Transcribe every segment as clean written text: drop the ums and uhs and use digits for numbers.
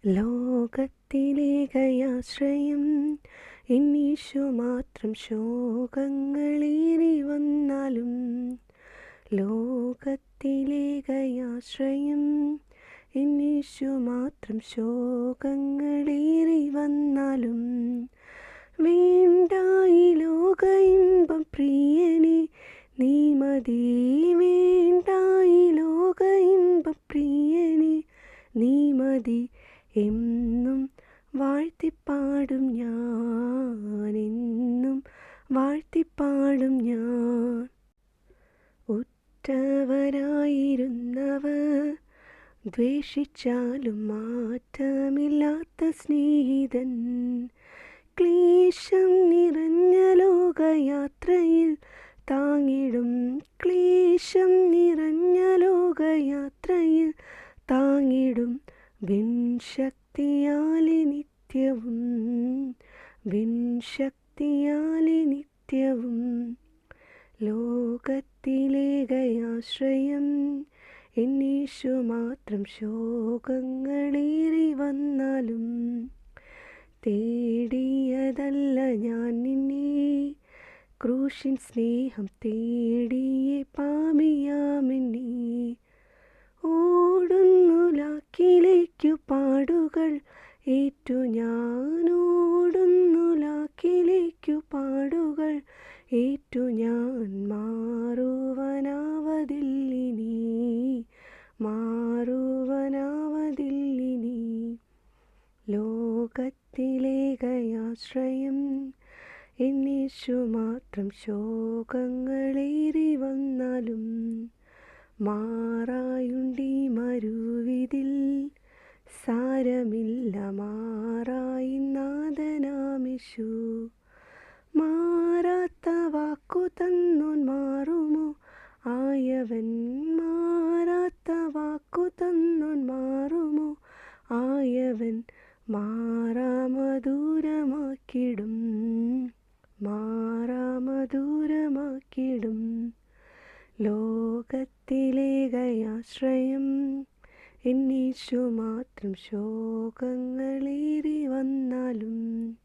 ലോകത്തിലേകയാശ്രയം എന്നീശു മാത്രം ശോകങ്ങളേറി വന്നാലും. ലോകത്തിലേകയാശ്രയം എന്നീശു മാത്രം ശോകങ്ങളേറി വന്നാലും. വേണ്ടായി ലോക ഇമ്പം പ്രിയനെ നീ മതി. വേണ്ടായി ലോക ഇമ്പം പ്രിയനെ നീ മതി. എന്നും വാഴ്ത്തിപ്പാടും ഞാൻ, എന്നും വാഴ്ത്തിപ്പാടും ഞാൻ. ഉറ്റവരായിരുന്നവർ ദ്വേഷിച്ചാലും മാറ്റമില്ലാത്ത സ്നേഹിതൻ. ക്ലേശം നിറഞ്ഞ ലോകയാത്രയിൽ താങ്ങിടും. ക്ലേശം നിറഞ്ഞ ലോകയാത്രയിൽ താങ്ങിടും. വിൻശക്തിയാലെ നിത്യവും, വിൻശക്തിയാലെ നിത്യവും. ലോകത്തിലേകയാശ്രയം എന്നീശു മാത്രം ശോകങ്ങളേറി വന്നാലും. തേടിയതല്ല ഞാൻ നിന്നെ, ക്രൂശിൻ സ്നേഹം തേടിയേ പാപിയാമെന്നെ. ഓടുന്നു ലാക്കിലേക്കു പാടുകൾ ഏറ്റു ഞാൻ. ഓടുന്നു ലാക്കിലേക്കു പാടുകൾ ഏറ്റു ഞാൻ. മാറുവനാവതില്ലിനി, മാറുവനാവതില്ലിനി. ലോകത്തിലേകയാശ്രയം എന്നീശു മാത്രം ശോകങ്ങളേറി വന്നാലും. മാറായുണ്ടീ മരുവിതിൽ സാരമില്ല, മാറായി നാഥനാമേശു. മാറാത്ത വാക്കു തന്നോൻ മാറുമോ ആയവൻ. മാറാത്ത വാക്കു തന്നോൻ മാറുമോ ആയവൻ. മാറാമധുരമാക്കിടും, മാറാമധുരമാക്കിടും. ലോകത്തിലേകയാശ്രയം എന്നീശു മാത്രം ശോകങ്ങളേറി വന്നാലും.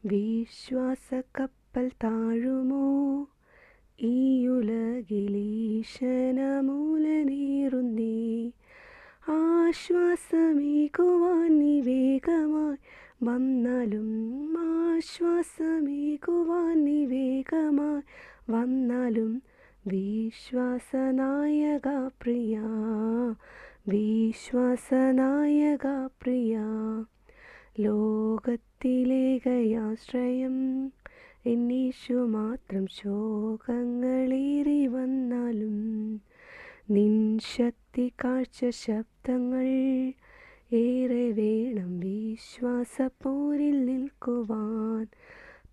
വിശ്വാസക്കപ്പൽ താഴുമോ ഈ ഉലകിലീശനമൂലനേറുന്നേ. ആശ്വാസമേകുവാൻ നീ വേഗമായി വന്നാലും. ആശ്വാസമേകുവാൻ നീ വേഗമായി വന്നാലും. വിശ്വാസനായക പ്രിയ, വിശ്വാസനായക പ്രിയ. ലോകത്തിലേകയാശ്രയം എന്നീശു മാത്രം ശോകങ്ങളേറി വന്നാലും. നിൻ ശക്തി കാഴ്ച ശബ്ദങ്ങൾ ഏറെ വേണം വിശ്വാസപ്പോരിൽ നിൽക്കുവാൻ.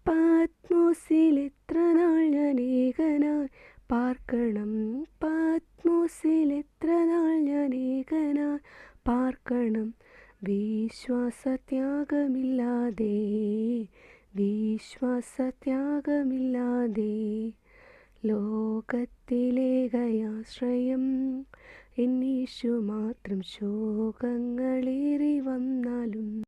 പത്മോസിൽ എത്ര നാൾ ഞാൻ ഏകനായി പാർക്കണം. പത്മോസിൽ എത്ര നാൾ ഞാൻ ഏകനായി പാർക്കണം. വിശ്വാസത്യാഗമില്ലാതെ, വിശ്വാസത്യാഗമില്ലാതെ. ലോകത്തിലേകയാശ്രയം എന്നീശു മാത്രം ശോകങ്ങളേറി വന്നാലും.